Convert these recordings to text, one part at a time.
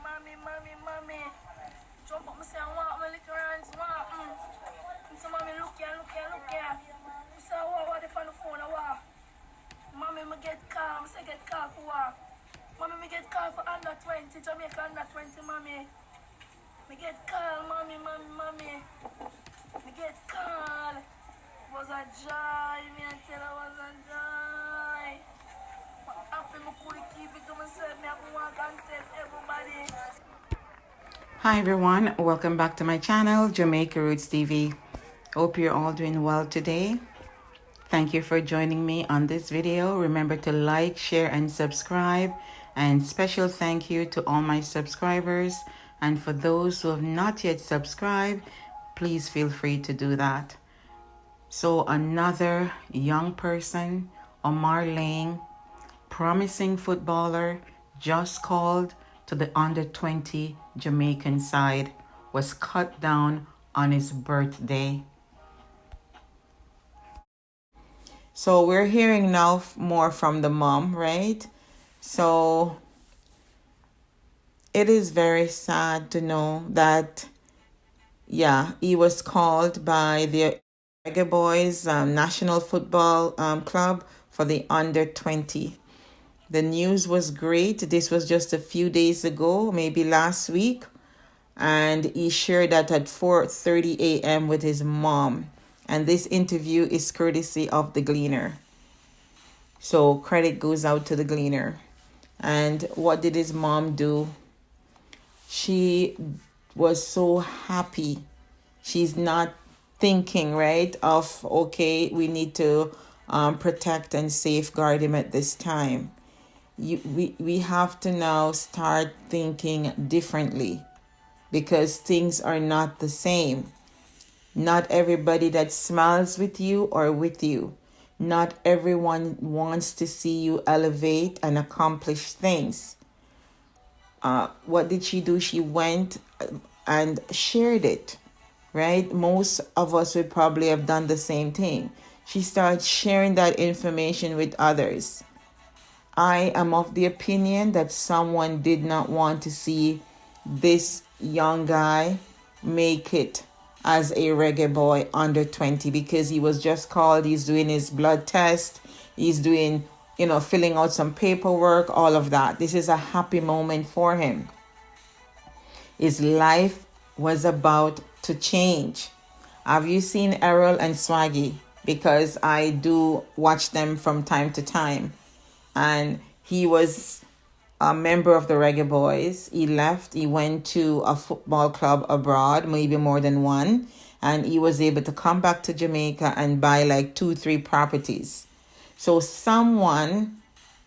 Mommy. Jump up, I say, I want my little hands, want. So, mommy, look here. So, I want the phone, I want. Mommy, me get calm, say get calm for what? Mommy, me get calm for under 20, Jamaica under 20, mommy. Me get calm, mommy. Me get calm. Was a joy, me and tell her was a joy. But after me could keep it to myself, me have to walk and tell everybody. Hi everyone, welcome back to my channel, Jamaica Roots TV. Hope you're all doing well today. Thank you for joining me on this video. Remember to like, share, and subscribe. And special thank you to all my subscribers. And for those who have not yet subscribed, please feel free to do that. So another young person, Omar Laing, promising footballer, just called to the under-20 Jamaican side, was cut down on his birthday. So we're hearing now more from the mom, right? So it is very sad to know that, yeah, he was called by the Reggae Boys National Football Club for the under-20. The news was great. This was just a few days ago, maybe last week. And he shared that at 4:30 a.m. with his mom. And this interview is courtesy of the Gleaner. So credit goes out to the Gleaner. And what did his mom do? She was so happy. She's not thinking, right, of, okay, we need to protect and safeguard him at this time. We have to now start thinking differently because things are not the same. Not everybody that smiles with you or with you. Not everyone wants to see you elevate and accomplish things. What did she do? She went and shared it, right? Most of us would probably have done the same thing. She started sharing that information with others. I am of the opinion that someone did not want to see this young guy make it as a reggae boy under 20 because he was just called, he's doing his blood test, he's doing, filling out some paperwork, all of that. This is a happy moment for him. His life was about to change. Have you seen Errol and Swaggy? Because I do watch them from time to time. And he was a member of the Reggae Boys. He left. He went to a football club abroad, maybe more than one. And he was able to come back to Jamaica and buy like 2-3 properties. So someone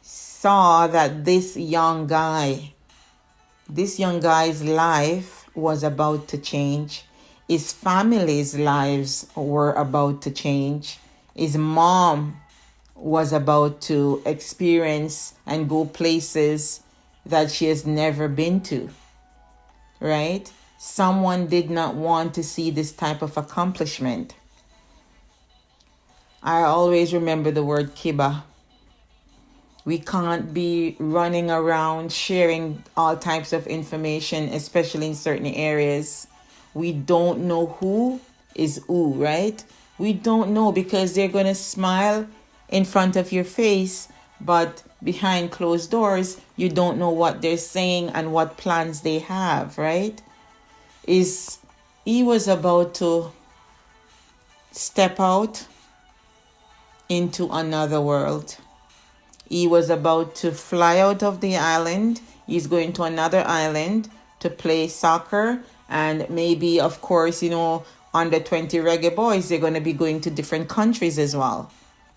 saw that this young guy's life was about to change. His family's lives were about to change. His mom was about to experience and go places that she has never been to, right? Someone did not want to see this type of accomplishment. I always remember the word kiba. We can't be running around sharing all types of information, especially in certain areas. We don't know who is who, right? We don't know because they're going to smile in front of your face, but behind closed doors, you don't know what they're saying and what plans they have, right? He was about to step out into another world. He was about to fly out of the island. He's going to another island to play soccer. And maybe, of course, under 20 reggae boys, they're going to be going to different countries as well.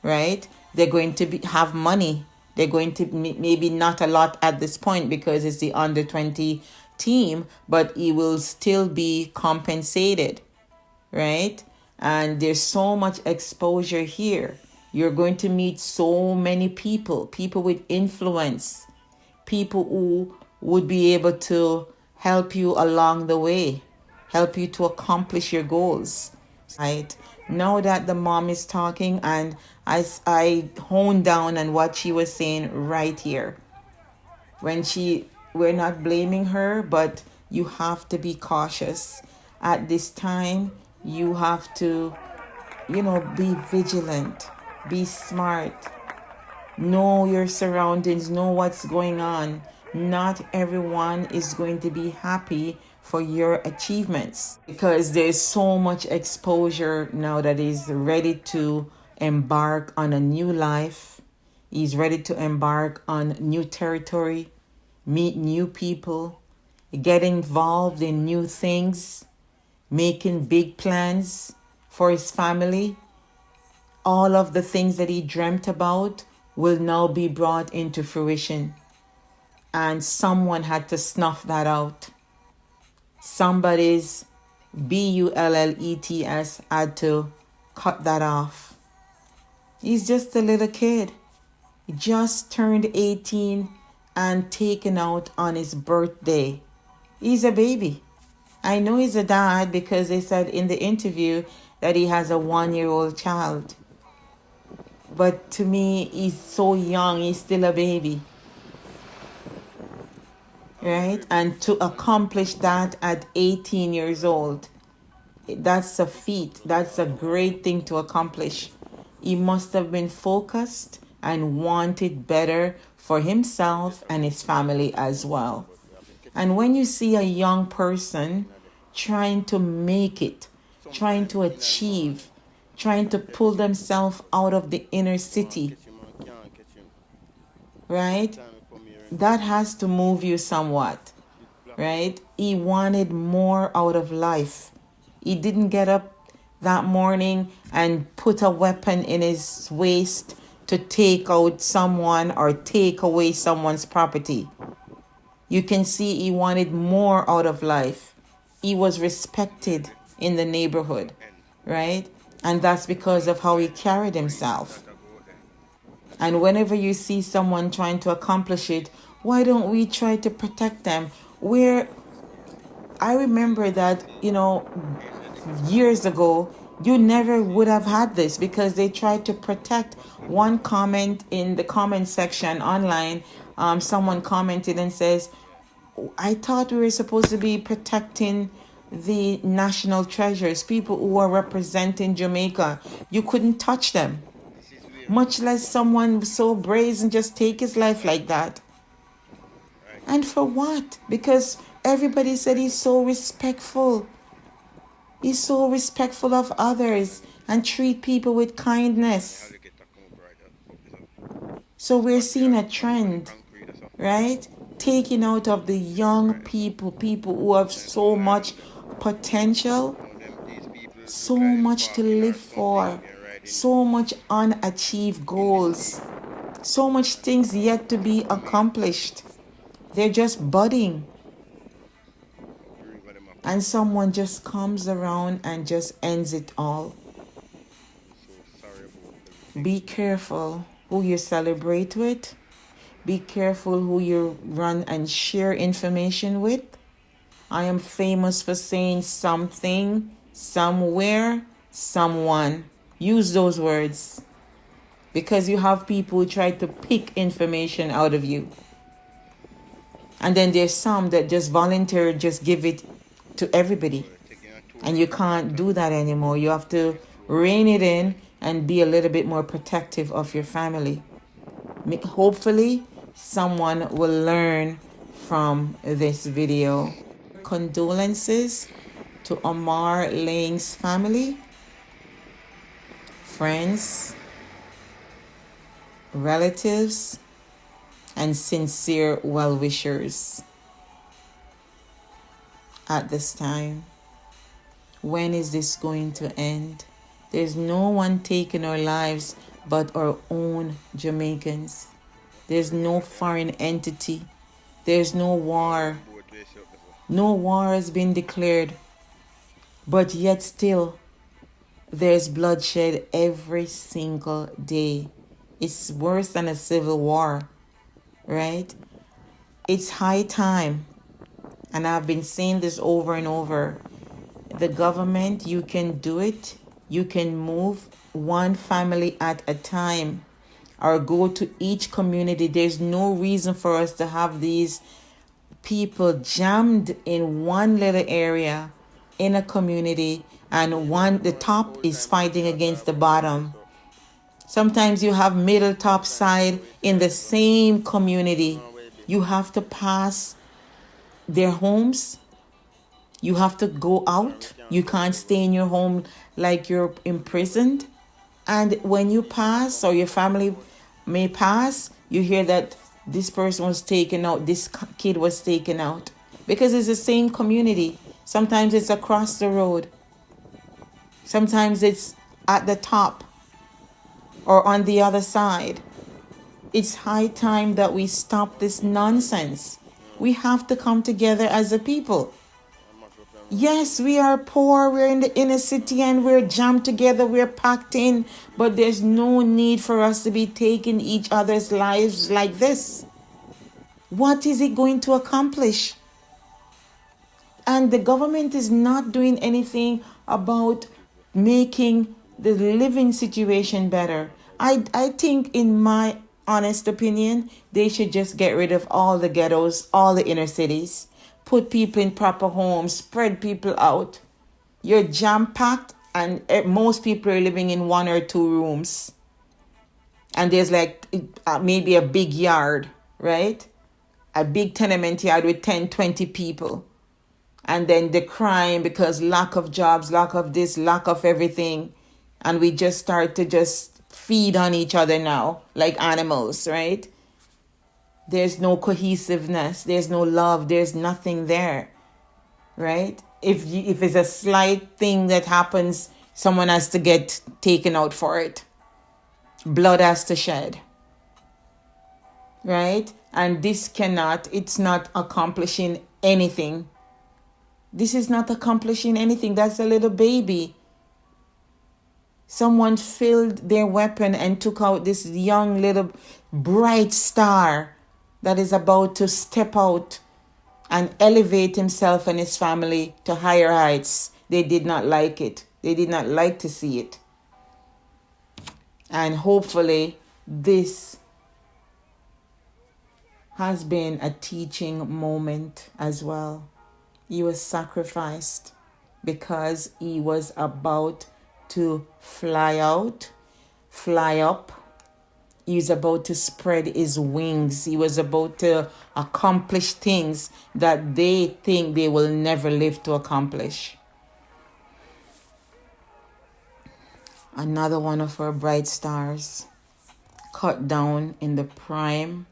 Right? They're going to have money. They're going to maybe not a lot at this point because it's the under 20 team, but he will still be compensated, right? And there's so much exposure here. You're going to meet so many people with influence, people who would be able to help you along the way, help you to accomplish your goals, right? Now that the mom is talking, and I honed down on what she was saying right here. When she we're not blaming her, but you have to be cautious. At this time, you have to, be vigilant, be smart, know your surroundings, know what's going on. Not everyone is going to be happy for your achievements because there's so much exposure now that is ready to embark on a new life. He's ready to embark on new territory, meet new people, get involved in new things, making big plans for his family. All of the things that he dreamt about will now be brought into fruition. And someone had to snuff that out. Somebody's BULLETS had to cut that off. He's just a little kid. He just turned 18 and taken out on his birthday. He's a baby. I know he's a dad because they said in the interview that he has a 1-year-old child. But to me, he's so young, he's still a baby. Right? And to accomplish that at 18 years old, that's a feat. That's a great thing to accomplish. He must have been focused and wanted better for himself and his family as well. And when you see a young person trying to make it, trying to achieve, trying to pull themselves out of the inner city, right? That has to move you somewhat, right? He wanted more out of life. He didn't get up that morning and put a weapon in his waist to take out someone or take away someone's property. You can see he wanted more out of life. He was respected in the neighborhood, right? And that's because of how he carried himself. And whenever you see someone trying to accomplish it, why don't we try to protect them? I remember that, years ago, you never would have had this because they tried to protect. One comment in the comment section online, someone commented and says, I thought we were supposed to be protecting the national treasures, people who are representing Jamaica. You couldn't touch them, much less someone so brazen just take his life like that. And for what? Because everybody said he's so respectful. He's so respectful of others and treat people with kindness. So we're seeing a trend, right? Taking out of the young people who have so much potential, so much to live for, so much unachieved goals, so much things yet to be accomplished. They're just budding. And someone just comes around and just ends it all. Be careful who you celebrate with. Be careful who you run and share information with. I am famous for saying something, somewhere, someone. Use those words. Because you have people who try to pick information out of you. And then there's some that just volunteer, just give it to everybody. And you can't do that anymore. You have to rein it in and be a little bit more protective of your family. Hopefully, someone will learn from this video. Condolences to Omar Laing's family, friends, relatives, and sincere well-wishers at this time. When is this going to end? There's no one taking our lives but our own Jamaicans. There's no foreign entity. There's no war. No war has been declared. But yet still, there's bloodshed every single day. It's worse than a civil war, right? It's high time. And I've been saying this over and over. The government, you can do it. You can move one family at a time or go to each community. There's no reason for us to have these people jammed in one little area in a community, and the top is fighting against the bottom. Sometimes you have middle top side in the same community. You have to pass their homes. You have to go out. You can't stay in your home like you're imprisoned. And when you pass, or your family may pass, you hear that this person was taken out, this kid was taken out. Because it's the same community. Sometimes it's across the road. Sometimes it's at the top or on the other side. It's high time that we stop this nonsense. We have to come together as a people. Yes, we are poor, we're in the inner city and we're jammed together, we're packed in, but there's no need for us to be taking each other's lives like this. What is it going to accomplish? And the government is not doing anything about making the living situation better. I think, in my honest opinion, they should just get rid of all the ghettos, all the inner cities, put people in proper homes, spread people out. You're jam-packed, and most people are living in 1 or 2 rooms. And there's like maybe a big yard, right? A big tenement yard with 10, 20 people. And then the crime, because lack of jobs, lack of this, lack of everything. And we just start to just feed on each other now like animals, right? There's no cohesiveness. There's no love. There's nothing there, right? If it's a slight thing that happens, someone has to get taken out for it. Blood has to shed, right? And it's not accomplishing anything. This is not accomplishing anything. That's a little baby. Someone filled their weapon and took out this young little bright star that is about to step out and elevate himself and his family to higher heights. They did not like it. They did not like to see it. And hopefully this has been a teaching moment as well. He was sacrificed because he was about to fly out, fly up. He was about to spread his wings. He was about to accomplish things that they think they will never live to accomplish. Another one of our bright stars cut down in the prime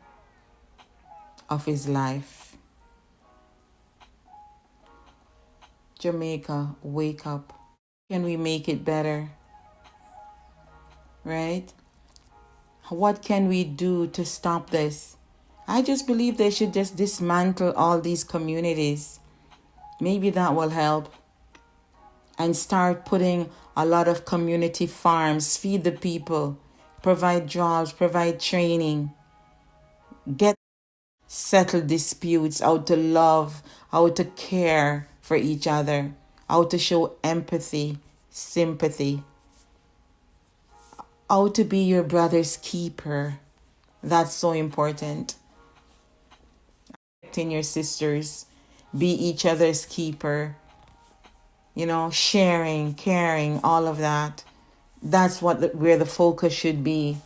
of his life. Jamaica, wake up. Can we make it better? Right? What can we do to stop this? I just believe they should just dismantle all these communities. Maybe that will help. And start putting a lot of community farms, feed the people, provide jobs, provide training, get settle disputes, how to love, how to care for each other, how to show empathy, sympathy, how to be your brother's keeper. That's so important. In your sisters, be each other's keeper. You know, sharing, caring, all of that. That's where the focus should be,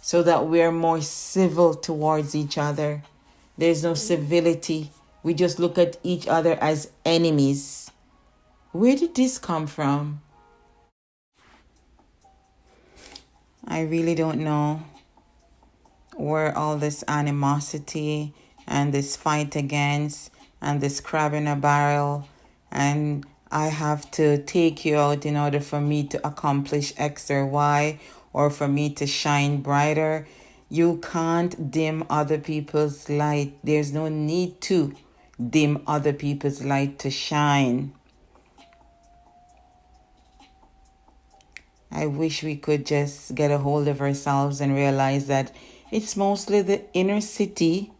so that we're more civil towards each other. There's no civility. We just look at each other as enemies. Where did this come from? I really don't know where all this animosity and this fight against and this crab in a barrel, and I have to take you out in order for me to accomplish X or Y, or for me to shine brighter. You can't dim other people's light. There's no need to dim other people's light to shine. I wish we could just get a hold of ourselves and realize that it's mostly the inner city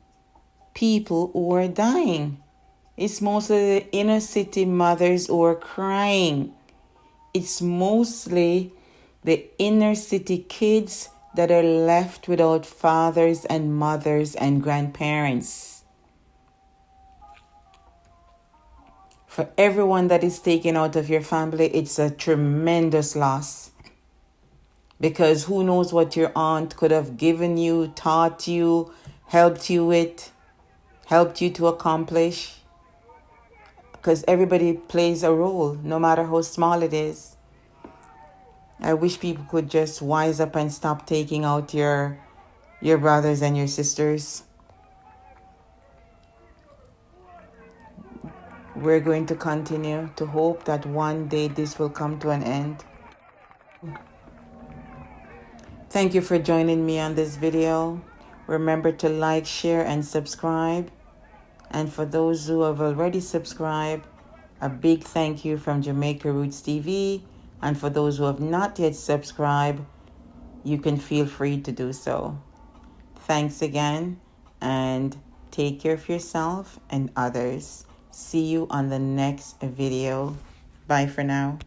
people who are dying. It's mostly the inner city mothers who are crying. It's mostly the inner city kids that are left without fathers and mothers and grandparents. For everyone that is taken out of your family, it's a tremendous loss. Because who knows what your aunt could have given you, taught you, helped you with, helped you to accomplish. Because everybody plays a role, no matter how small it is. I wish people could just wise up and stop taking out your brothers and your sisters. We're going to continue to hope that one day this will come to an end. Thank you for joining me on this video. Remember to like, share, and subscribe. And for those who have already subscribed, a big thank you from Jamaica Roots TV. And for those who have not yet subscribed, you can feel free to do so. Thanks again, and take care of yourself and others. See you on the next video. Bye for now.